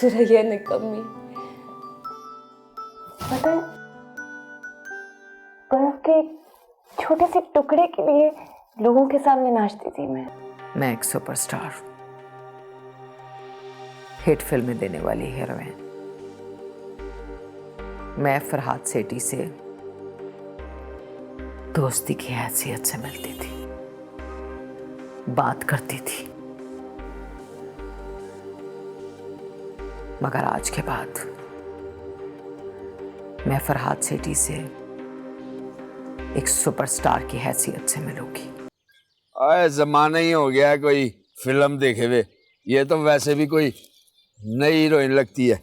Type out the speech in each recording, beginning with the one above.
सुरैया निकम्मी। पता है, बर्फ के एक छोटे से टुकड़े के लिए लोगों के सामने नाचती थी मैं एक सुपरस्टार, हिट फिल्में देने वाली हीरोइन। मैं फरहाद सेठी से दोस्ती की हैसियत से मिलती थी, बात करती थी, मगर आज के बाद मैं फरहाद सेठी से एक सुपरस्टार की हैसियत से मिलूंगी। अरे जमाना ही हो गया है कोई फिल्म देखे हुए, ये तो वैसे भी कोई नई हीरोइन लगती है।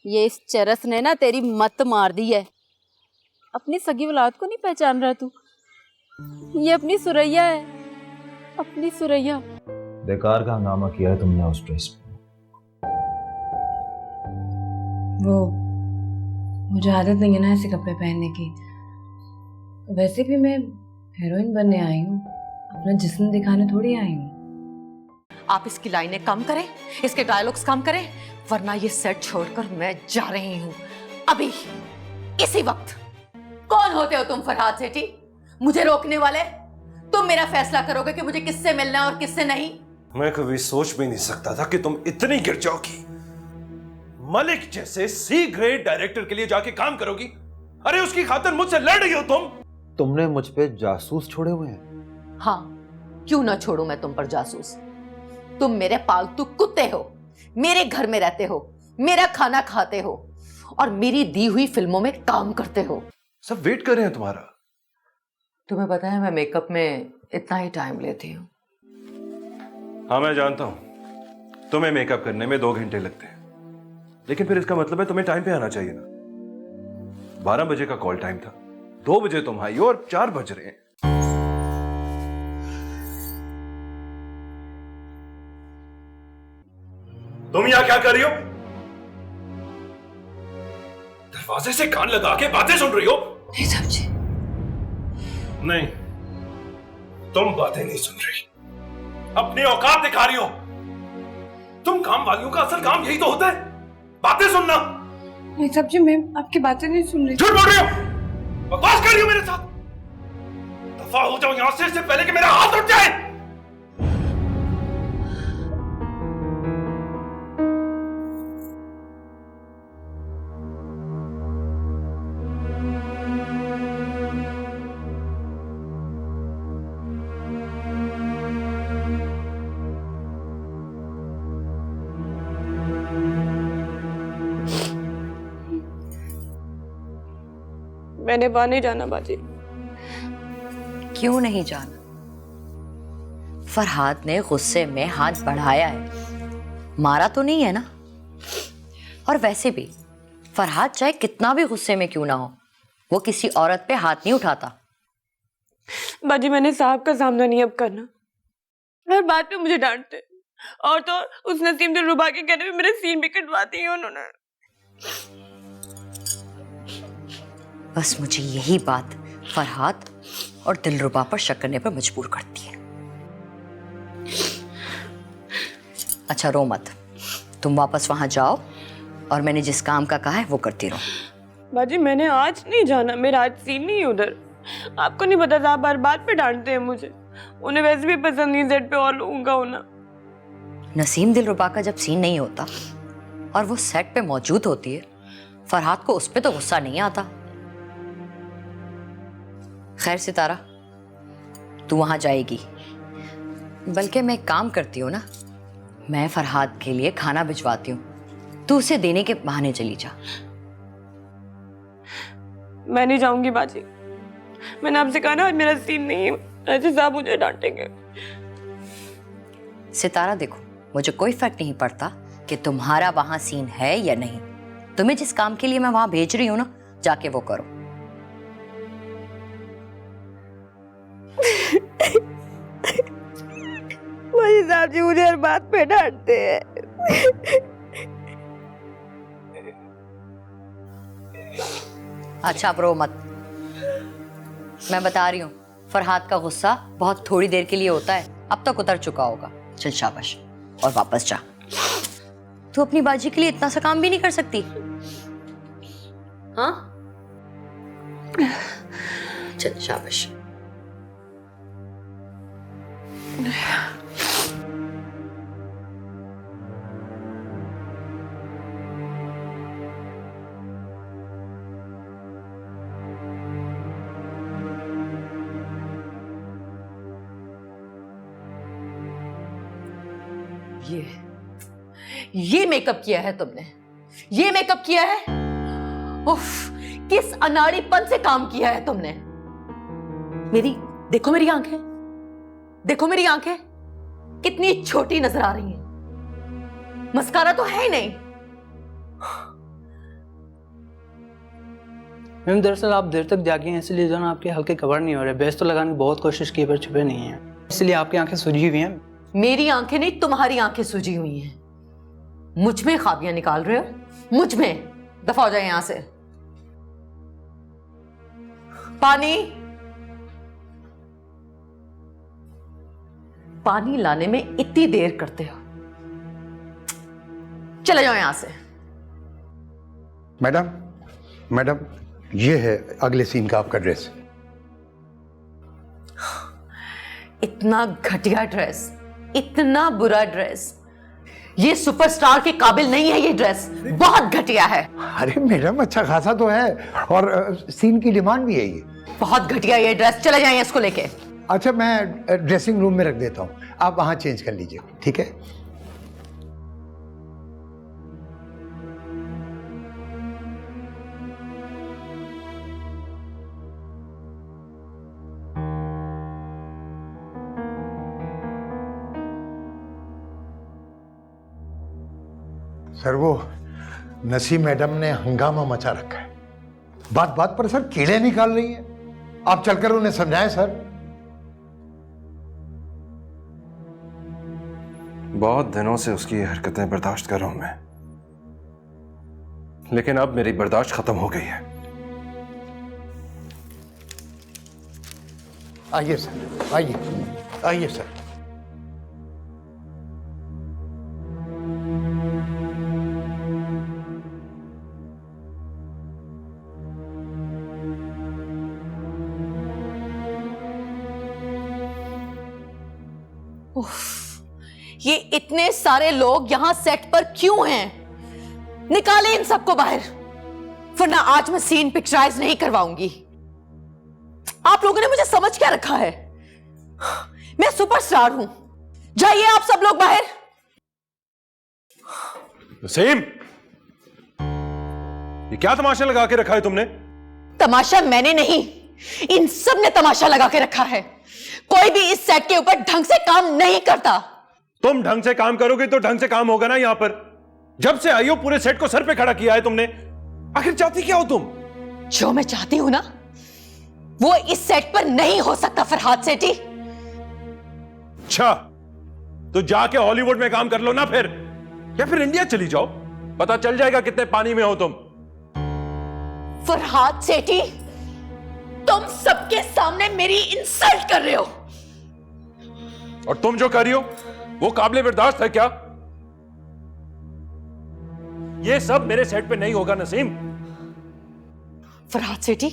ये इस चरस ने ना तेरी मत मार दी है। अपनी सगी औलाद को नहीं पहचान रहा तू? ये अपनी सुरैया है, अपनी सुरैया। बेकार का हंगामा किया है तुमने उस ड्रेस पे। वो मुझे आदत नहीं है ना ऐसे कपड़े पहनने की। वैसे भी मैं हीरोइन बनने आई हूँ, अपना जिस्म दिखाने थोड़ी आई हूँ। आप इसकी लाइनें कम करें, इसके डायलॉग्स कम करें, वरना ये सेट छोड़कर मैं जा रही हूँ अभी, इसी वक्त। कौन होते हो तुम फरहाद सेठी, मुझे रोकने वाले? तुम मेरा फैसला करोगे कि मुझे किससे मिलना और किससे नहीं? मैं कभी सोच भी नहीं सकता था कि तुम इतनी गिर जाओगी। मलिक जैसे सी ग्रेड डायरेक्टर के लिए जाके काम करोगी। अरे उसकी खातिर मुझसे लड़ रही हो तुम। तुमने मुझ पे जासूस छोड़े हुए हैं। हाँ, क्यों ना छोड़ू मैं तुम पर जासूस। तुम मेरे पालतू कुत्ते हो, मेरे घर में रहते हो, मेरा खाना खाते हो और मेरी दी हुई फिल्मों में काम करते हो। सब वेट कर रहे हैं तुम्हारा। तुम्हें पता है मैं मेकअप में इतना ही टाइम लेती हूँ। हाँ मैं जानता हूं, तुम्हें मेकअप करने में 2 घंटे लगते हैं, लेकिन फिर इसका मतलब है तुम्हें टाइम पे आना चाहिए ना। 12 बजे का कॉल टाइम था, 2 बजे तुम आई हो और 4 बज रहे हैं। तुम यहां क्या कर रही हो? दरवाजे से कान लगा के बातें सुन रही हो? नहीं समझे। नहीं, तुम बातें नहीं सुन रही, अपनी औकात दिखा रही हो। तुम काम वालियों का असल काम यही तो होता है, बातें सुनना। नहीं समझे, मैं आपकी बातें नहीं सुन रही। झूठ बोल रही हो, बकवास कर रही हो मेरे साथ। दफा हो जाओ यहां से इससे पहले कि मेरा हाथ उठ जाए। मैंने वहां नहीं जाना बाजी। क्यों नहीं जाना? फरहाद ने गुस्से में हाथ बढ़ाया है, मारा तो नहीं है ना? और वैसे भी फरहाद चाहे कितना भी गुस्से में क्यों ना हो, वो किसी औरत पे हाथ नहीं उठाता। बाजी मैंने साहब का सामना नहीं अब करना, हर बात पे मुझे डांटते, और तो उस नसीम दिलरुबा के कहने पे मेरे सीन भी कटवा दिए उन्होंने। बस मुझे यही बात फरहाद और दिलरुबा पर शक करने पर मजबूर करती है। अच्छा रो मत, तुम वापस वहां जाओ और मैंने जिस काम का कहा है वो करती रहो। बाजी मैंने आज नहीं जाना, मेरा आज सीन नहीं है उधर। आपको नहीं पता साहब हर बात पे डांटते हैं मुझे, उन्हें वैसे भी पसंद नहीं सेट पे और लोगों का होना। नसीम दिलरुबा का जब सीन नहीं होता और वो सेट पे मौजूद होती है, फरहाद को उस पे तो गुस्सा नहीं आता। खैर सितारा, तू वहां जाएगी, बल्कि मैं एक काम करती हूँ ना, मैं फरहाद के लिए खाना भिजवाती हूँ, तू उसे देने के बहाने चली जा। मैं नहीं जाऊंगी बाजी, मैंने आपसे कहा ना आज मेरा सीन नहीं है, ऐसे साहब मुझे डांटेंगे। सितारा देखो, मुझे कोई फर्क नहीं पड़ता कि तुम्हारा वहां सीन है या नहीं। तुम्हें जिस काम के लिए मैं वहां भेज रही हूँ ना, जाके वो करो। वही साहब जी मुझे हर बात पे डांटते हैं। अच्छा अब रो मत, मैं बता रही हूँ, फरहाद का गुस्सा बहुत थोड़ी देर के लिए होता है, अब तक उतर चुका होगा। चल शाबाश, और वापस जा। तू अपनी बाजी के लिए इतना सा काम भी नहीं कर सकती? हाँ, चल शाबाश। ये मेकअप किया है तुमने? ये मेकअप किया है? उफ, किस अनाड़ीपन से काम किया है तुमने? देखो मेरी आंखें, देखो मेरी आंखें कितनी छोटी नजर आ रही हैं। मस्कारा तो है ही नहीं। मैम दरअसल आप देर तक जागी हैं, इसलिए जो ना आपके हल्के कवर नहीं हो रहे। बेस तो लगाने की बहुत कोशिश की पर छुपे नहीं हैं, इसलिए आपकी आंखें सूजी हुई हैं। मेरी आंखें नहीं, तुम्हारी आंखें सूजी हुई हैं। मुझ में खाबियां निकाल रहे हो, मुझ में। दफा हो जाए यहां से। पानी, पानी लाने में इतनी देर करते हो। चले जाओ यहां से। मैडम, मैडम ये है अगले सीन का आपका ड्रेस। इतना घटिया ड्रेस, इतना बुरा ड्रेस, ये सुपरस्टार के काबिल नहीं है। ये ड्रेस बहुत घटिया है। अरे मैडम अच्छा खासा तो है, और सीन की डिमांड भी है ये। बहुत घटिया ये ड्रेस। चले जाइए इसको लेके। अच्छा मैं ड्रेसिंग रूम में रख देता हूँ, आप वहाँ चेंज कर लीजिए, ठीक है? सर वो नसीम मैडम ने हंगामा मचा रखा है। बात बात पर सर कीड़े निकाल रही हैं। आप चलकर उन्हें समझाएं सर। बहुत दिनों से उसकी ये हरकतें बर्दाश्त कर रहा हूं मैं, लेकिन अब मेरी बर्दाश्त खत्म हो गई है। आइए सर, आइए आइए सर। ये इतने सारे लोग यहां सेट पर क्यों हैं? निकाले इन सबको बाहर, वरना आज मैं सीन पिक्चराइज नहीं करवाऊंगी। आप लोगों ने मुझे समझ क्या रखा है? मैं सुपरस्टार हूं। जाइए आप सब लोग बाहर। नसीम, ये क्या तमाशा लगा के रखा है तुमने? तमाशा मैंने नहीं, इन सब ने तमाशा लगा के रखा है। कोई भी इस सेट के ऊपर ढंग से काम नहीं करता। तुम ढंग से काम करोगे तो ढंग से काम होगा ना। यहां पर जब से आई हो पूरे सेट को सर पे खड़ा किया है तुमने। आखिर चाहती क्या हो तुम? जो मैं चाहती हूं ना, वो इस सेट पर नहीं हो सकता फरहाद सेठी। अच्छा, तो जाके हॉलीवुड में काम कर लो ना फिर, या फिर इंडिया चली जाओ, पता चल जाएगा कितने पानी में हो तुम। फरहाद सेठी, तुम सबके सामने मेरी इंसल्ट कर रहे हो। और तुम जो कर रही हो वो काबिले बर्दाश्त है क्या? ये सब मेरे सेट पे नहीं होगा नसीम। फरहाद सेठी,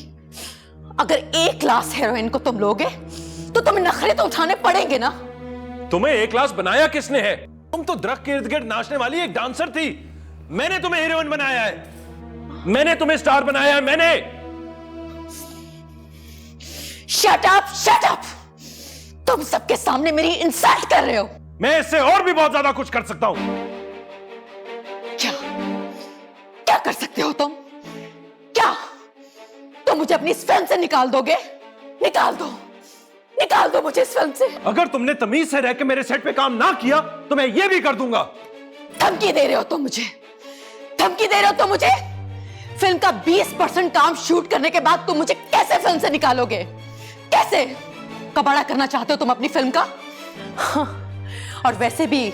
अगर एक ग्लास हेरोइन को तुम लोगे तो तुम्हें नखरे तो उठाने पड़ेंगे ना। तुम्हें एक क्लास बनाया किसने है? तुम तो दरख्त के इर्द गिर्द नाचने वाली एक डांसर थी। मैंने तुम्हें हीरोइन बनाया है, मैंने तुम्हें स्टार बनाया है, मैंने। Shut up, shut up. तुम सबके सामने मेरी इंसल्ट कर रहे हो। मैं इससे और भी बहुत ज्यादा कुछ कर सकता हूं। क्या क्या कर सकते हो तुम? क्या तुम मुझे अपनी इस फिल्म से निकाल दोगे? निकाल दो, निकाल दो मुझे इस फिल्म से। अगर तुमने तमीज से रह के मेरे सेट पे काम ना किया तो मैं ये भी कर दूंगा। धमकी दे रहे हो तुम मुझे? धमकी दे रहे हो तुम मुझे? फिल्म का 20% काम शूट करने के बाद तुम मुझे कैसे फिल्म से निकालोगे? कैसे? कबाड़ा करना चाहते हो तुम अपनी फिल्म का? हाँ, और वैसे भी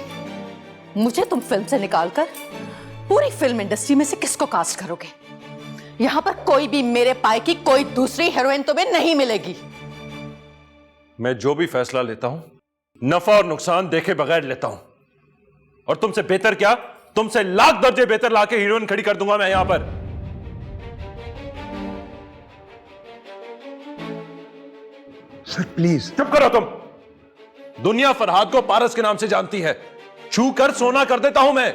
मुझे तुम फिल्म से निकालकर पूरी फिल्म इंडस्ट्री में से किसको कास्ट करोगे? यहां पर कोई भी मेरे पाए की कोई दूसरी हीरोइन तुम्हें नहीं मिलेगी। मैं जो भी फैसला लेता हूं नफा और नुकसान देखे बगैर लेता हूं, और तुमसे बेहतर क्या तुमसे लाख दर्जे बेहतर लाके हीरोइन खड़ी कर दूंगा मैं यहां पर। Sir please. चुप करो तुम। दुनिया फरहाद को पारस के नाम से जानती है, छू कर सोना कर देता हूं मैं।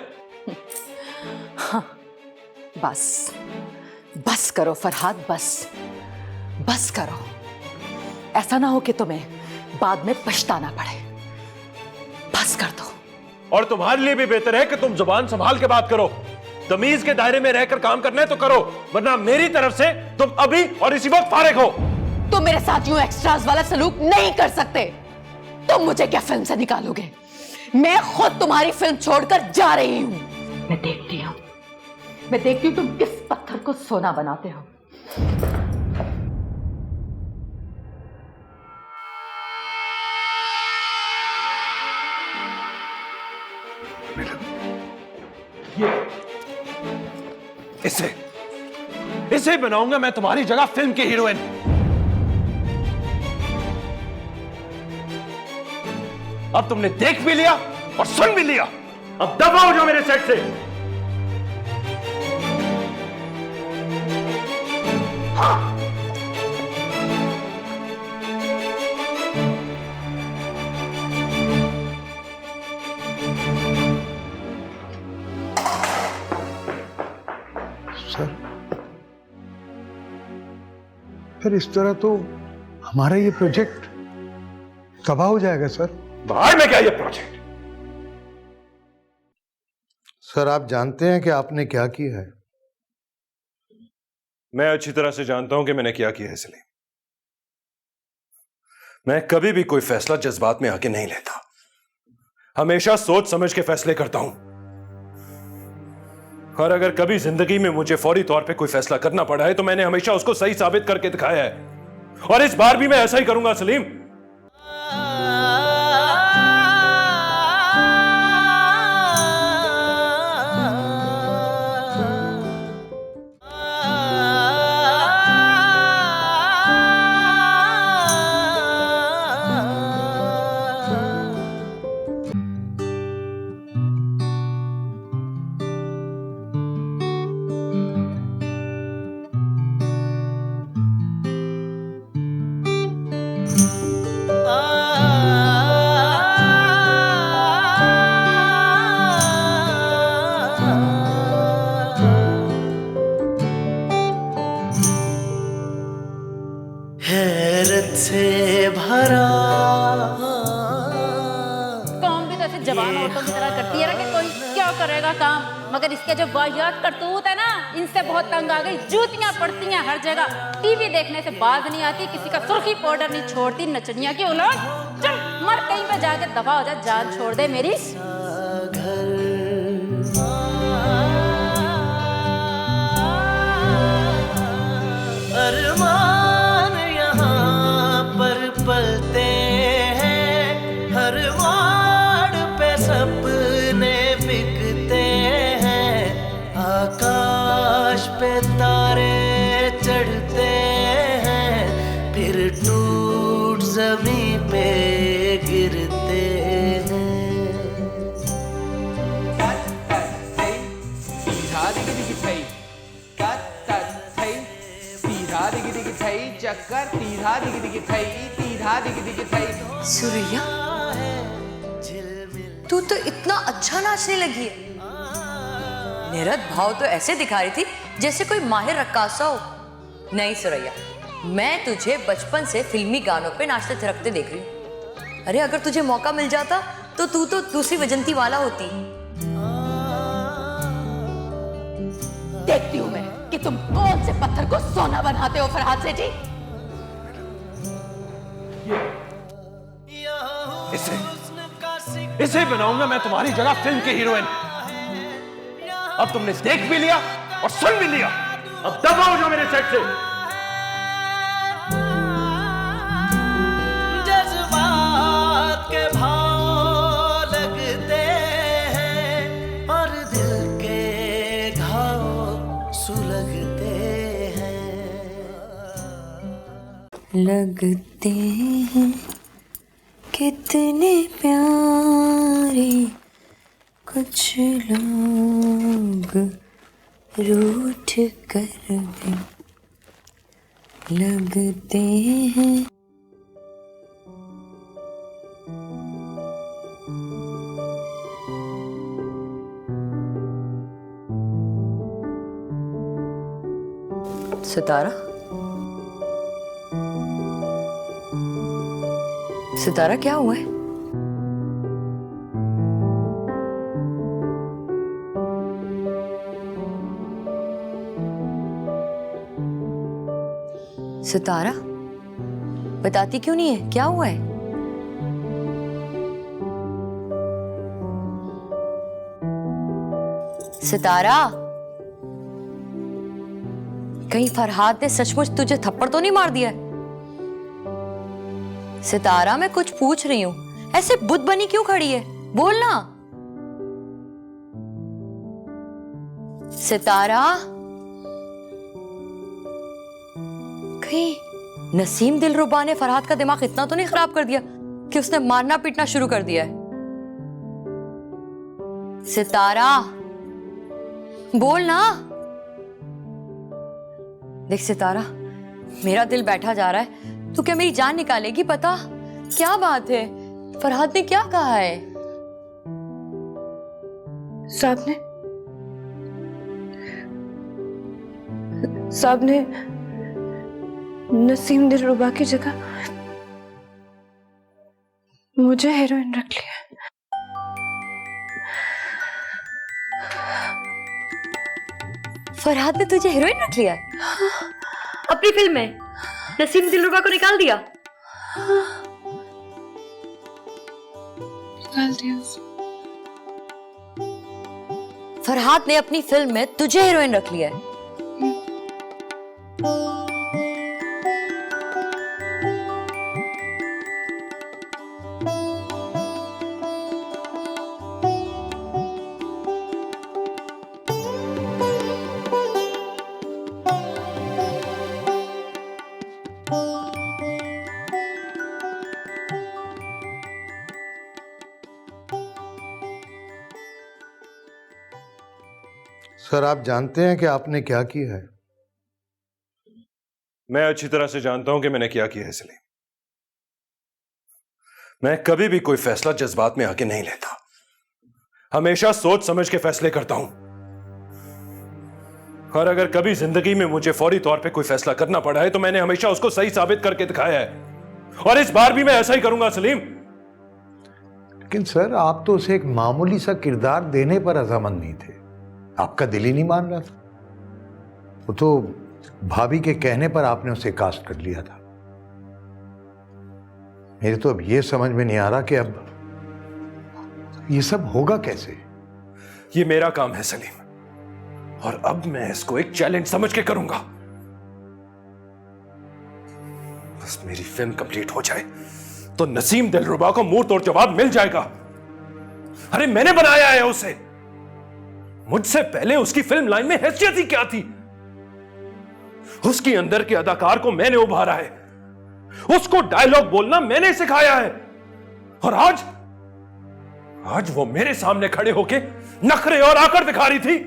बस बस करो फरहाद, बस करो। ऐसा ना हो कि तुम्हें बाद में पछताना पड़े। बस कर दो। और तुम्हारे लिए भी बेहतर है कि तुम जुबान संभाल के बात करो। तमीज के दायरे में रहकर काम करना है तो करो, वरना मेरी तरफ से तुम अभी और इसी वक्त फारिग हो। तुम मेरे साथ यूं एक्स्ट्रास वाला सलूक नहीं कर सकते। तुम मुझे क्या फिल्म से निकालोगे? मैं खुद तुम्हारी फिल्म छोड़कर जा रही हूं। मैं देखती हूं तुम किस पत्थर को सोना बनाते हो। इसे बनाऊंगा मैं तुम्हारी जगह फिल्म की हीरोइन। अब तुमने देख भी लिया और सुन भी लिया, अब दफा हो जाओ मेरे सेट से। हाँ। सर फिर इस तरह तो हमारा ये प्रोजेक्ट तबाह हो जाएगा सर। बाहर में क्या ये प्रोजेक्ट? सर आप जानते हैं कि आपने क्या किया है? मैं अच्छी तरह से जानता हूं कि मैंने क्या किया है सलीम। मैं कभी भी कोई फैसला जज्बात में आके नहीं लेता, हमेशा सोच समझ के फैसले करता हूं। और अगर कभी जिंदगी में मुझे फौरी तौर पे कोई फैसला करना पड़ा है तो मैंने हमेशा उसको सही साबित करके दिखाया है, और इस बार भी मैं ऐसा ही करूंगा सलीम। हैरत से भरा काम भी तो ऐसे जवान औरतों की तरह करती है ना कि कोई क्या करेगा काम, मगर इसके जो वाहियात करतूत है ना, इनसे बहुत तंग आ गई। जूतियां पड़ती हैं हर जगह, टीवी देखने से बाज नहीं आती, किसी का सुर्खी पाउडर नहीं छोड़ती, नचनिया की औलाद। चल मर कहीं पे जाके दफा हो जा, जान छोड़ दे मेरी। अरमान यहाँ पर पलते हैं, हर वार्ड पे सपने बिकते हैं, आकाश पे तारे चढ़ते हैं, फिर टूट जमीन पे गिरते हैं। सुरैया, तू तो इतना अच्छा नाचने लगी है। मेरा भाव तो ऐसे दिखा रही थी जैसे कोई माहिर रक्कासा हो। नहीं सुरैया, मैं तुझे बचपन से फिल्मी गानों पे नाचते थिरकते देख रही हूँ। अरे अगर तुझे मौका मिल जाता तो तू तो दूसरी वजंती वाला होती। देखती हूं मैं कि तुम कौन से पत्थर को सोना बनाते हो फरहाद सेठी। इसे बनाऊंगा मैं तुम्हारी जगह फिल्म की हीरोइन। अब तुमने देख भी लिया और सुन भी लिया, अब दफा हो जाओ मेरे सेट से। जज्बात के भाव लगते हैं और दिल के घाव सुलगते हैं। लगते हैं कितने प्यारे कुछ लोग रूठ कर भी लगते हैं। सितारा, सितारा क्या हुआ है? सितारा बताती क्यों नहीं है, क्या हुआ है? सितारा, कहीं फरहाद ने सचमुच तुझे थप्पड़ तो नहीं मार दिया है? सितारा, मैं कुछ पूछ रही हूं, ऐसे बुत बनी क्यों खड़ी है, बोलना। सितारा, कहीं नसीम दिलरुबा ने फरहाद का दिमाग इतना तो नहीं खराब कर दिया कि उसने मारना पीटना शुरू कर दिया है? सितारा, बोलना। देख सितारा, मेरा दिल बैठा जा रहा है, तू क्या मेरी जान निकालेगी? बता क्या बात है, फरहाद ने क्या कहा है? साहब ने नसीम दिलरुबा की जगह मुझे हीरोइन रख लिया। फरहाद ने तुझे हीरोइन रख लिया है? अपनी फिल्म में नसीम दिलरुबा को निकाल दिया? निकाल दिया। फरहाद ने अपनी फिल्म में तुझे हीरोइन रख लिया है? सर, आप जानते हैं कि आपने क्या किया है? मैं अच्छी तरह से जानता हूं कि मैंने क्या किया है सलीम। मैं कभी भी कोई फैसला जज्बात में आके नहीं लेता, हमेशा सोच समझ के फैसले करता हूं। और अगर कभी जिंदगी में मुझे फौरी तौर पे कोई फैसला करना पड़ा है तो मैंने हमेशा उसको सही साबित करके दिखाया है, और इस बार भी मैं ऐसा ही करूंगा सलीम। लेकिन सर, आप तो उसे एक मामूली सा किरदार देने पर रजामंद नहीं थे, आपका दिल ही नहीं मान रहा था। वो तो भाभी के कहने पर आपने उसे कास्ट कर लिया था। मेरे तो अब ये समझ में नहीं आ रहा कि अब ये सब होगा कैसे। ये मेरा काम है सलीम, और अब मैं इसको एक चैलेंज समझ के करूंगा। बस मेरी फिल्म कंप्लीट हो जाए तो नसीम दिलरुबा को मुंह तोड़ जवाब मिल जाएगा। अरे मैंने बनाया है उसे, मुझसे पहले उसकी फिल्म लाइन में हैसियत ही क्या थी। उसकी अंदर के अदाकार को मैंने उभारा है, उसको डायलॉग बोलना मैंने सिखाया है, और आज वो मेरे सामने खड़े होके नखरे और आकर दिखा रही थी।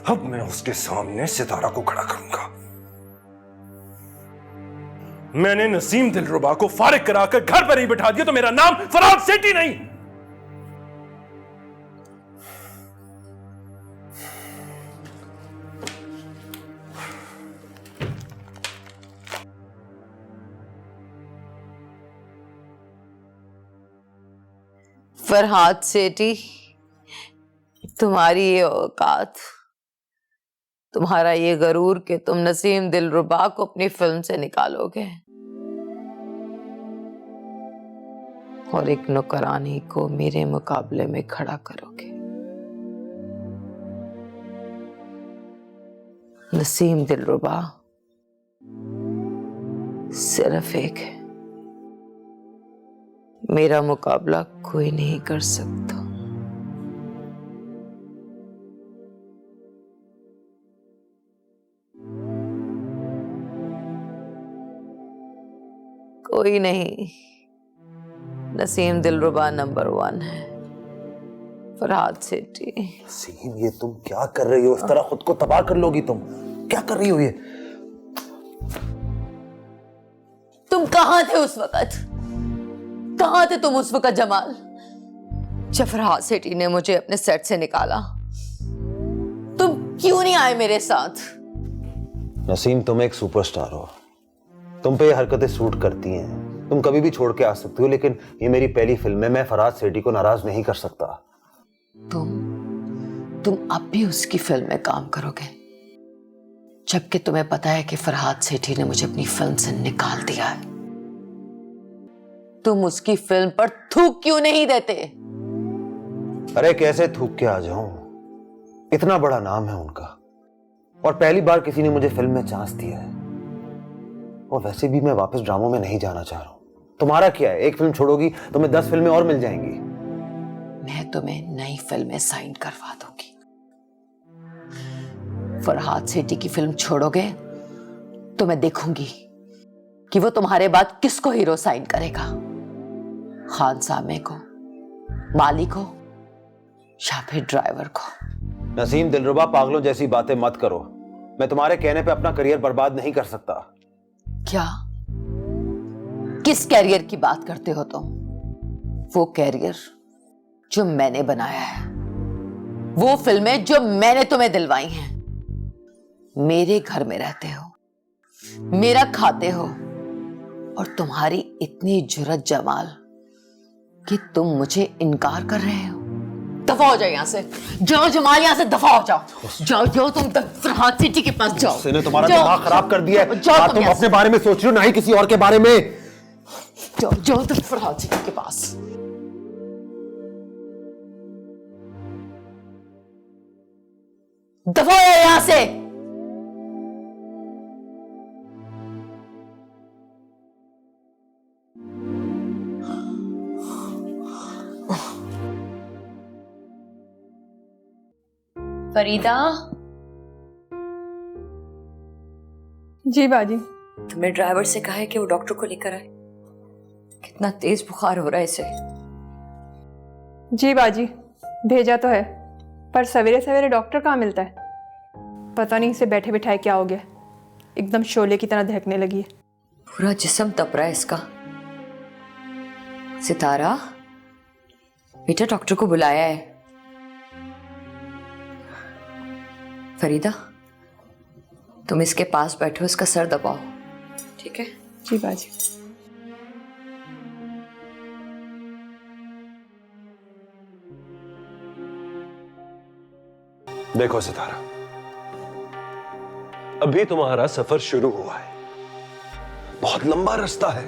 अब मैं उसके सामने सितारा को खड़ा करूंगा। मैंने नसीम दिलरुबा को फारिग कराकर घर पर ही बिठा दिया तो मेरा नाम फरहाद सेठी नहीं। फरहाद सेठी, तुम्हारी ये औकात, तुम्हारा ये गरूर कि तुम नसीम दिलरुबा को अपनी फिल्म से निकालोगे और एक नौकरानी को मेरे मुकाबले में खड़ा करोगे। नसीम दिलरुबा सिर्फ एक है, मेरा मुकाबला कोई नहीं कर सकता। कोई नहीं, नसीम दिलरुबा नंबर 1 है, फरहाद सेठी। नसीम, ये तुम क्या कर रही हो? इस तरह खुद को तबाह कर लोगी तुम? क्या कर रही हो ये? तुम कहां थे उस वक्त? कहां थे तुम उस वक्त जमाल, जब फरहाद सेठी ने मुझे अपने सेट से निकाला? तुम क्यों नहीं आए मेरे साथ? नसीम, तुम एक सुपरस्टार हो, तुम पे ये हरकतें सूट करती हैं, तुम कभी भी छोड़ के आ सकती हो, लेकिन ये मेरी पहली फिल्म है, मैं फरहाद सेठी को नाराज नहीं कर सकता। तुम अब भी उसकी फिल्म में काम करोगे, जबकि तुम्हें पता है कि फरहाद सेठी ने मुझे अपनी फिल्म से निकाल दिया है। तुम उसकी फिल्म पर थूक क्यों नहीं देते? अरे कैसे थूक के आ जाऊं, इतना बड़ा नाम है उनका, और पहली बार किसी ने मुझे फिल्म में चांस दिया है। और वैसे भी मैं वापस ड्रामों में नहीं जाना चाह रहा हूं। तुम्हारा क्या है, एक फिल्म छोड़ोगी तो मैं 10 फिल्में और मिल जाएंगी। मैं तुम्हें नई फिल्में साइन करवा दूंगी। फरहाद सेठी की फिल्म छोड़ोगे तो मैं देखूंगी कि वो तुम्हारे बाद किसको हीरो साइन करेगा, खान सामे को, माली को, या फिर ड्राइवर को। नसीम, दिलरुबा पागलों जैसी बातें मत करो। मैं तुम्हारे कहने पे अपना करियर बर्बाद नहीं कर सकता। क्या? किस कैरियर की बात करते हो तुम? वो कैरियर जो मैंने बनाया है, वो फिल्में जो मैंने तुम्हें दिलवाई हैं। मेरे घर में रहते हो, मेरा खाते हो, और तुम्हारी इतनी जुर्रत जमाल कि तुम मुझे इनकार कर रहे हो। दफा हो जाओ यहाँ से, जाओ जमाल, यहाँ से दफा हो जाओ। जाओ जाओ, तुम फरहाद सेठी के पास जाओ। उसने तुम्हारा दिमाग खराब कर दिया है। जाओ तुम अपने बारे में सोच रही हो, ना ही किसी और के बारे में। जाओ जाओ तुम फरहाद सेठी के पास। दफा हो यहाँ से। फरीदा, जी बाजी। तुमने ड्राइवर से कहा है कि वो डॉक्टर को लेकर आए? कितना तेज बुखार हो रहा है इसे। जी बाजी, भेजा तो है, पर सवेरे सवेरे डॉक्टर कहाँ मिलता है? पता नहीं इसे बैठे बिठाए क्या हो गया, एकदम शोले की तरह दहकने लगी है। पूरा जिस्म तप रहा है इसका। सितारा, बेटा डॉक्टर को बुलाया है। फरीदा, तुम इसके पास बैठो, इसका सर दबाओ, ठीक है? जी बाजी। देखो सितारा, अभी तुम्हारा सफर शुरू हुआ है, बहुत लंबा रास्ता है,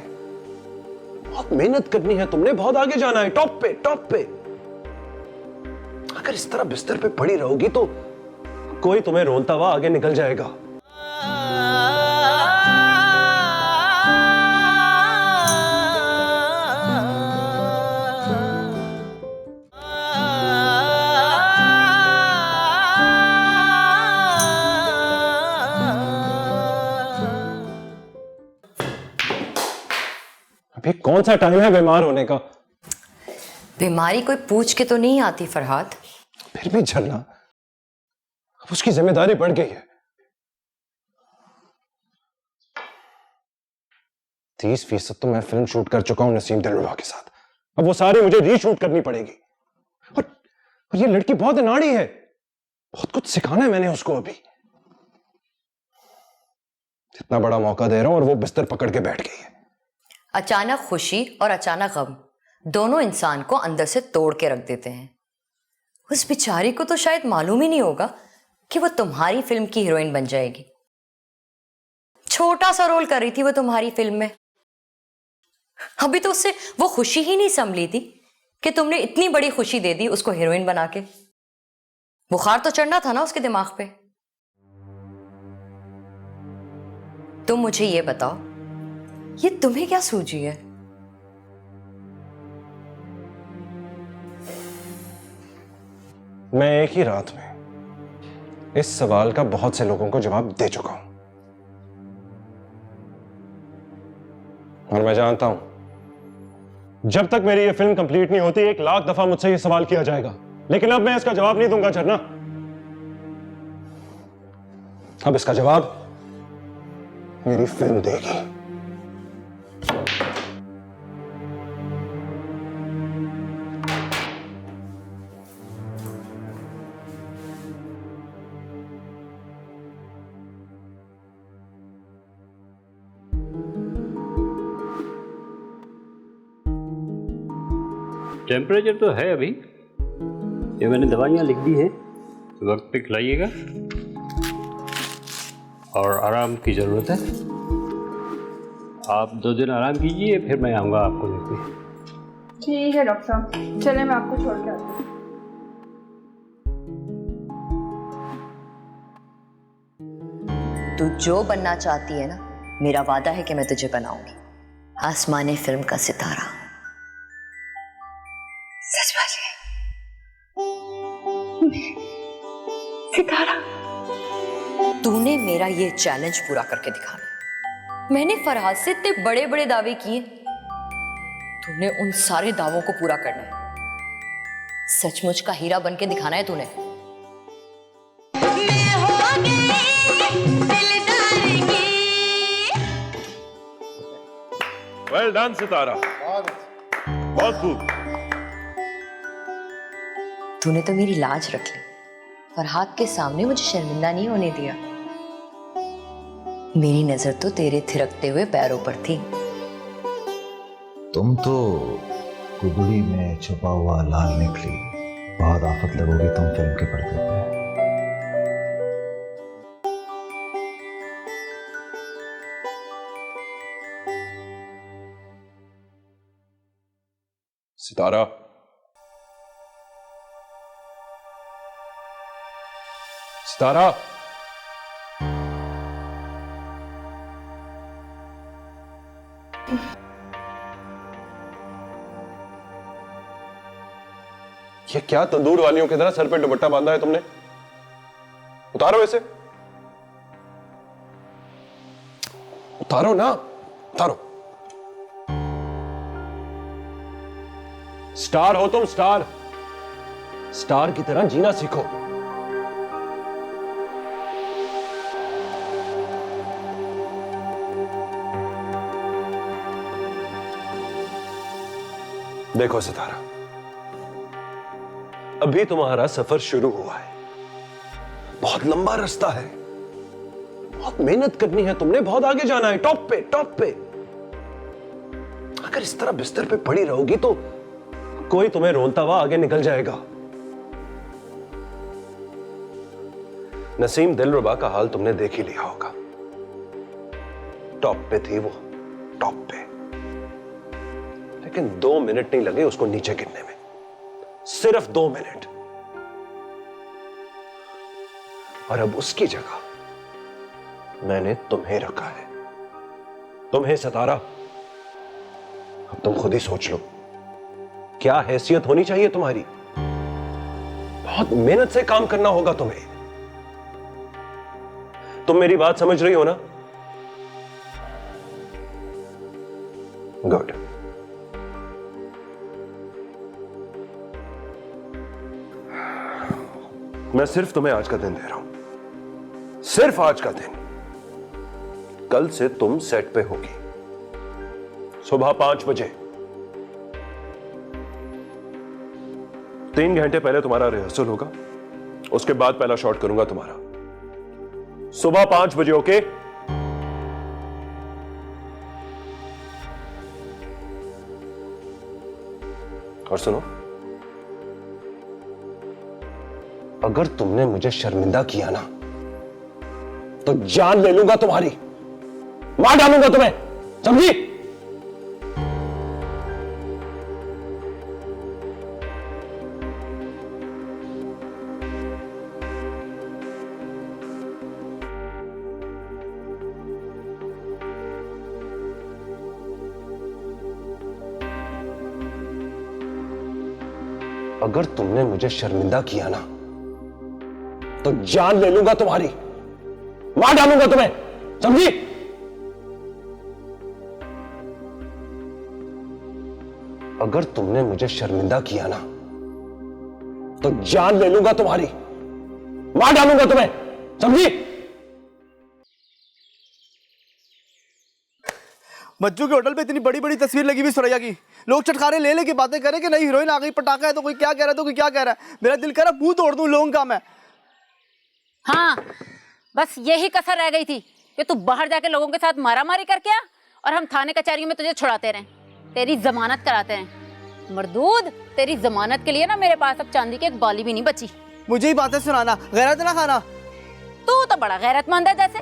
बहुत मेहनत करनी है, तुमने बहुत आगे जाना है, टॉप पे टॉप पे। अगर इस तरह बिस्तर पे पड़ी रहोगी तो कोई तुम्हें रोनता हुआ आगे निकल जाएगा। अभी कौन सा टाइम है बीमार होने का? बीमारी कोई पूछ के तो नहीं आती फरहाद। फिर भी झलना, अब उसकी जिम्मेदारी बढ़ गई है। 30% तो मैं फिल्म शूट कर चुका हूं नसीम दिलरुबा के साथ, अब वो सारी मुझे रीशूट करनी पड़ेगी। और ये लड़की बहुत अनाड़ी है, बहुत कुछ सिखाना है मैंने उसको। अभी इतना बड़ा मौका दे रहा हूं और वो बिस्तर पकड़ के बैठ गई है। अचानक खुशी और अचानक गम दोनों इंसान को अंदर से तोड़ के रख देते हैं। उस बेचारी को तो शायद मालूम ही नहीं होगा कि वो तुम्हारी फिल्म की हीरोइन बन जाएगी। छोटा सा रोल कर रही थी वो तुम्हारी फिल्म में, अभी तो उससे वो खुशी ही नहीं संभली थी कि तुमने इतनी बड़ी खुशी दे दी उसको हीरोइन बना के। बुखार तो चढ़ना था ना उसके दिमाग पे। तुम मुझे ये बताओ, ये तुम्हें क्या सूझी है? मैं एक ही रात में इस सवाल का बहुत से लोगों को जवाब दे चुका हूं, और मैं जानता हूं जब तक मेरी ये फिल्म कंप्लीट नहीं होती 1 लाख दफा मुझसे ये सवाल किया जाएगा लेकिन अब मैं इसका जवाब नहीं दूंगा झरना। अब इसका जवाब मेरी फिल्म देगी। टेम्परेचर तो है अभी, ये मैंने दवाइयाँ लिख दी हैं, वक्त पे खिलाइएगा और आराम की ज़रूरत है। आप 2 दिन आराम कीजिए, फिर मैं आऊँगा आपको देखने। ठीक है डॉक्टर साहब, चले मैं आपको छोड़ के आती हूँ। तू जो बनना चाहती है ना, मेरा वादा है कि मैं तुझे बनाऊंगी आसमानी फिल्म का सितारा। सच बात है, सितारा। तूने मेरा ये चैलेंज पूरा करके दिखाना। मैंने फरहाद से इतने बड़े बड़े दावे किए, तूने उन सारे दावों को पूरा करना है। सचमुच का हीरा बन के दिखाना है तूने। वेल डन सितारा, बहुत खूब। तूने तो मेरी लाज रख ली, फरहाद के सामने मुझे शर्मिंदा नहीं होने दिया। मेरी नजर तो तेरे थिरकते हुए पैरों पर थी। तुम तो कुबड़ी में छुपा हुआ लाल निकली, बहुत आफत लगोगी तुम फिल्म के पर्दे पे। सितारा, सितारा, ये क्या तंदूर वालियों की तरह सर पे दुपट्टा बांधा है तुमने? उतारो इसे, उतारो ना, उतारो। स्टार हो तुम, स्टार। स्टार की तरह जीना सीखो। देखो सितारा, अभी तुम्हारा सफर शुरू हुआ है। बहुत लंबा रास्ता है, बहुत मेहनत करनी है तुमने, बहुत आगे जाना है, टॉप पे, टॉप पे। अगर इस तरह बिस्तर पे पड़ी रहोगी तो कोई तुम्हें रोनता हुआ आगे निकल जाएगा। नसीम दिलरुबा का हाल तुमने देख ही लिया होगा। टॉप पे थी वो, टॉप पे, लेकिन 2 मिनट नहीं लगे उसको नीचे गिरने में, सिर्फ 2 मिनट। और अब उसकी जगह मैंने तुम्हें रखा है, तुम्हें सितारा। अब तुम खुद ही सोच लो, क्या हैसियत होनी चाहिए तुम्हारी। बहुत मेहनत से काम करना होगा तुम्हें। तुम मेरी बात समझ रही हो ना? गुड। मैं सिर्फ तुम्हें आज का दिन दे रहा हूं, सिर्फ आज का दिन। कल से तुम सेट पे होगी, सुबह 5 बजे। 3 घंटे पहले तुम्हारा रिहर्सल होगा, उसके बाद पहला शॉट करूंगा तुम्हारा। सुबह 5 बजे, ओके? और सुनो, अगर तुमने मुझे शर्मिंदा किया ना तो जान ले लूंगा तुम्हारी, मार डालूंगा तुम्हें, समझी? अगर तुमने मुझे शर्मिंदा किया ना तो जान ले लूंगा तुम्हारी, मार डालूंगा तुम्हें, समझी? अगर तुमने मुझे शर्मिंदा किया ना तो जान ले लूंगा तुम्हारी, मार डालूंगा तुम्हें, समझी? मज्जू के होटल पे इतनी बड़ी बड़ी तस्वीर लगी हुई सुरैया की, लोग चटखारे ले लेके बातें करें कि नई हीरोइन आ गई, पटाखा है, तो कोई क्या कह रहा है तो कोई क्या कह रहा है। मेरा दिल कर रहा मुंह तोड़ दूं लोगों का मैं। हाँ, बस यही कसर रह गई थी कि तू बाहर जाके लोगों के साथ मारामारी करके आ और हम थाने कचहरी में तुझे छुड़ाते रहें, तेरी जमानत कराते रहें। मरदूद, तेरी जमानत के लिए ना मेरे पास अब चांदी की एक बाली भी नहीं बची। मुझे ही बातें सुनाना, गैरत ना खाना। तू तो बड़ा गैरतमंद है जैसे।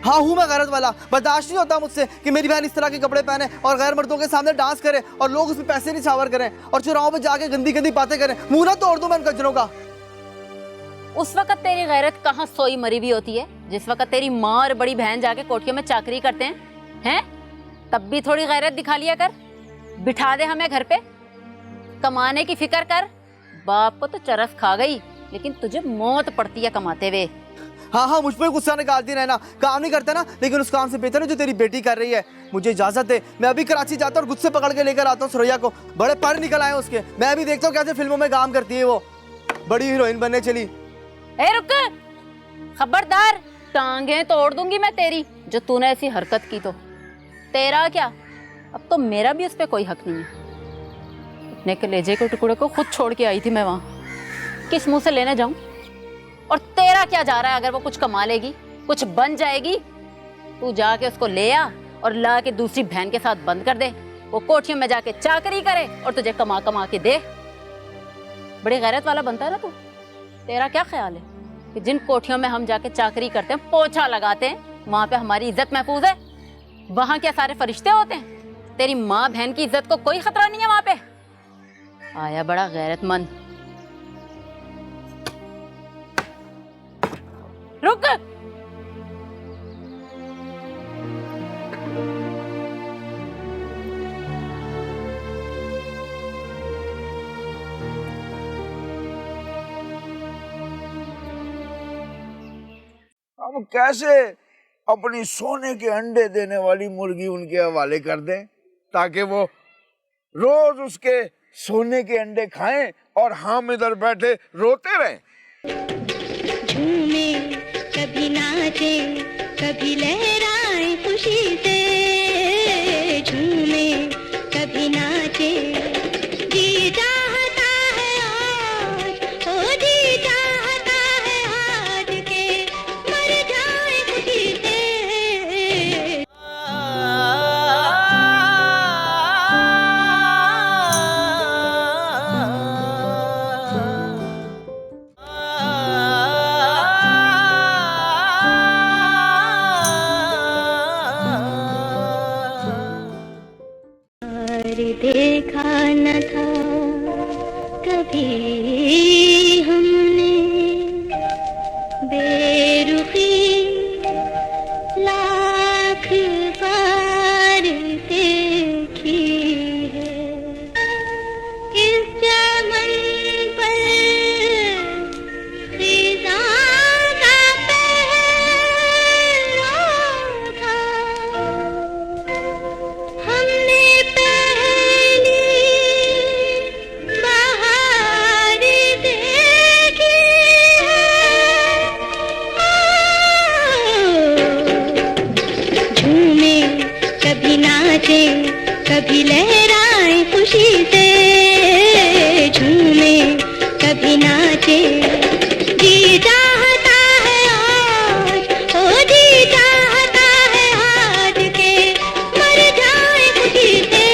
हाँ हूँ मैं गैरत वाला। बर्दाश्त नहीं होता मुझसे कि मेरी बहन इस तरह के कपड़े पहने और गैर मर्दों के सामने डांस करे और लोग उसमें पैसे निछावर करें और चौराहों पे जाके गंदी गंदी बातें करें। मुंह ना तोड़ दूं मैं उन कचरों का। उस वक्त तेरी गैरत कहाँ सोई मरी भी होती है, जिस वक्त तेरी माँ और बड़ी बहन जाके कोठियों में चाकरी करते हैं? तब भी थोड़ी गैरत दिखा लिया कर। बिठा दे हमें घर पे, कमाने की फिक्र कर। बाप को तो चरस खा गई, लेकिन तुझे मौत पड़ती है कमाते हुए। हाँ हाँ, मुझ पर गुस्सा निकालती रहना। काम नहीं करता ना, लेकिन उस काम से बेहतर है जो तेरी बेटी कर रही है। मुझे इजाजत दे, मैं अभी कराची जाता हूँ और गुस्से पकड़ के लेकर आता हूँ सुरैया को। बड़े पर निकल आए उसके, मैं अभी देखता हूँ कैसे फिल्मों में काम करती है वो, बड़ी हीरोइन बनने चली। ए रुक, खबरदार, टांगे तोड़ दूंगी मैं तेरी, जो तूने ऐसी हरकत की तो। तेरा क्या, अब तो मेरा भी उस पर कोई हक नहीं है। अपने कलेजे के टुकड़े को खुद छोड़ के आई थी मैं वहां, किस मुंह से लेने जाऊं? और तेरा क्या जा रहा है? अगर वो कुछ कमा लेगी, कुछ बन जाएगी, तू जाके उसको ले आ और ला के दूसरी बहन के साथ बंद कर दे। वो कोठियों में जाके चाकरी करे और तुझे कमा कमा के दे। बड़ी गैरत वाला बनता है ना तू। तेरा क्या ख्याल है कि जिन कोठियों में हम जाके चाकरी करते हैं, पोछा लगाते हैं, वहां पे हमारी इज्जत महफूज है? वहां क्या सारे फरिश्ते होते हैं? तेरी माँ बहन की इज्जत को कोई खतरा नहीं है वहां पे। आया बड़ा गैरतमंद। रुक, हम कैसे अपनी सोने के अंडे देने वाली मुर्गी उनके हवाले कर दें ताकि वो रोज उसके सोने के अंडे खाएं और हम इधर बैठे रोते रहें। झूमे कभी नाचे कभी लहराए खुशी से, झूमे कभी नाचे। जी चाहता है आज, ओ जी चाहता है आज के मर जाए खुशी से। देखा न था कभी हमने बेरुखी, लाख बार देखी है। इस चमन पर खिज़ां का पहरा था, हमने कभी लहराए खुशी से, झूमे कभी नाचे। जी चाहता है आज, ओ जी चाहता है आज के मर जाए खुशी से।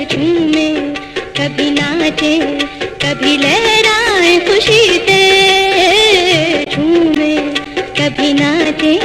झूमे कभी नाचे कभी लहराए खुशी से, झूमे कभी नाचे।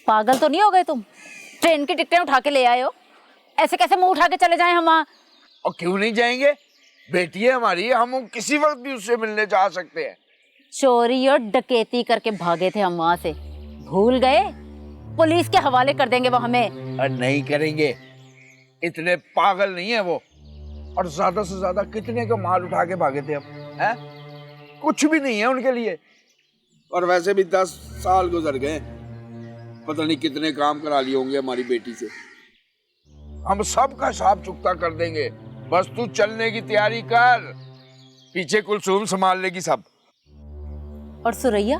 पागल तो नहीं हो गए तुम? ट्रेन की टिकटें उठा के ले आए हो, ऐसे कैसे मुंह उठा के चले जाएं हम वहाँ? और क्यों नहीं जाएंगे? बेटी है हमारी, हम किसी वक्त भी उससे मिलने जा सकते हैं। चोरी और डकैती करके भागे थे हम वहाँ से, भूल गए? पुलिस के हवाले कर देंगे वो हमें। और नहीं करेंगे, इतने पागल नहीं है वो। और ज्यादा से ज्यादा कितने का माल उठा के भागे थे हम, हैं? कुछ भी नहीं है उनके लिए। और वैसे भी 10 साल गुजर गए, पता नहीं कितने काम करा लिए होंगे हमारी बेटी से। हम सबका हिसाब चुकता कर देंगे, बस तू चलने की तैयारी कर। पीछे कुलसुम संभाल लेगी सब। और सुरैया,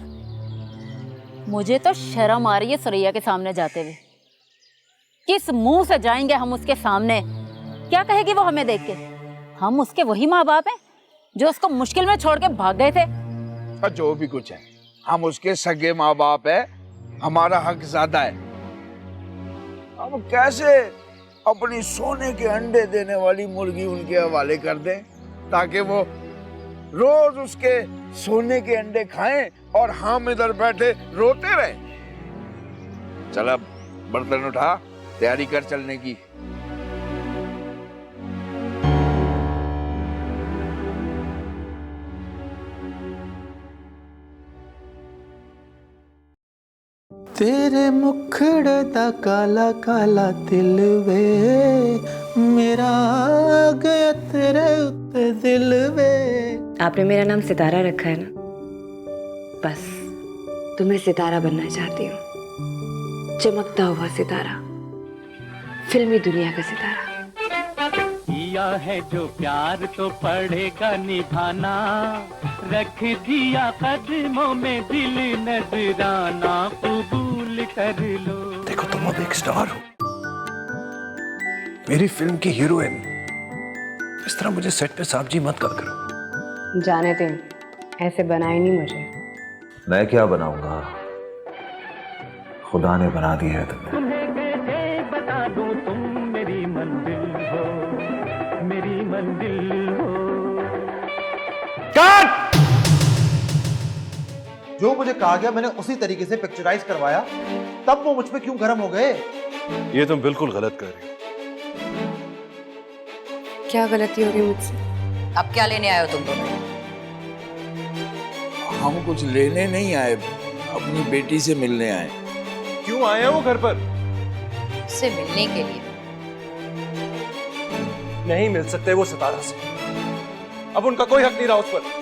मुझे तो शर्म आ रही है सुरैया के सामने जाते हुए। किस मुंह से जाएंगे हम उसके सामने? क्या कहेगी वो हमें देख के? हम उसके वही माँ बाप हैं जो उसको मुश्किल में छोड़ के भाग गए थे। और जो भी कुछ है, हम उसके सगे माँ बाप है, हमारा हक ज्यादा है। अब कैसे अपनी सोने के अंडे देने वाली मुर्गी उनके हवाले कर दें ताकि वो रोज उसके सोने के अंडे खाएं और हम इधर बैठे रोते रहें। चल अब बर्तन उठा, तैयारी कर चलने की। तेरे मुखड़े दा काला काला दिल वे, मेरा आ गया तेरे उत्ते दिल वे। आपने मेरा नाम सितारा रखा है ना, बस तुम्हें सितारा बनना चाहती हूँ। चमकता हुआ सितारा, फिल्मी दुनिया का सितारा। किया है जो प्यार तो पड़ेगा निभाना, रख दिया कदमों में दिल नजराना, कबूल कर लो। देखो तुम अब एक स्टार हो, मेरी फिल्म की हीरोइन। इस तरह मुझे सेट पे साहब जी मत कहा करो। जाने दें, ऐसे बनाए नहीं मुझे। मैं क्या बनाऊंगा, खुदा ने बना दिया है तुम्हें। तुम्हें कैसे बता दूं तुम मेरी मंजिल हो, मेरी मंजिल हो। कट! जो मुझे कहा गया मैंने उसी तरीके से पिक्चराइज करवाया, तब वो मुझ पे क्यों गर्म हो गए? ये तुम बिल्कुल गलत कर रही हो। क्या गलती होगी मुझसे? अब क्या लेने आए हो तुम दोनों? हम कुछ लेने नहीं आए, अपनी बेटी से मिलने आए। क्यों आए हैं वो घर पर? से मिलने के लिए। नहीं मिल सकते वो सितारा से, अब उनका कोई हक नहीं रहा उस पर।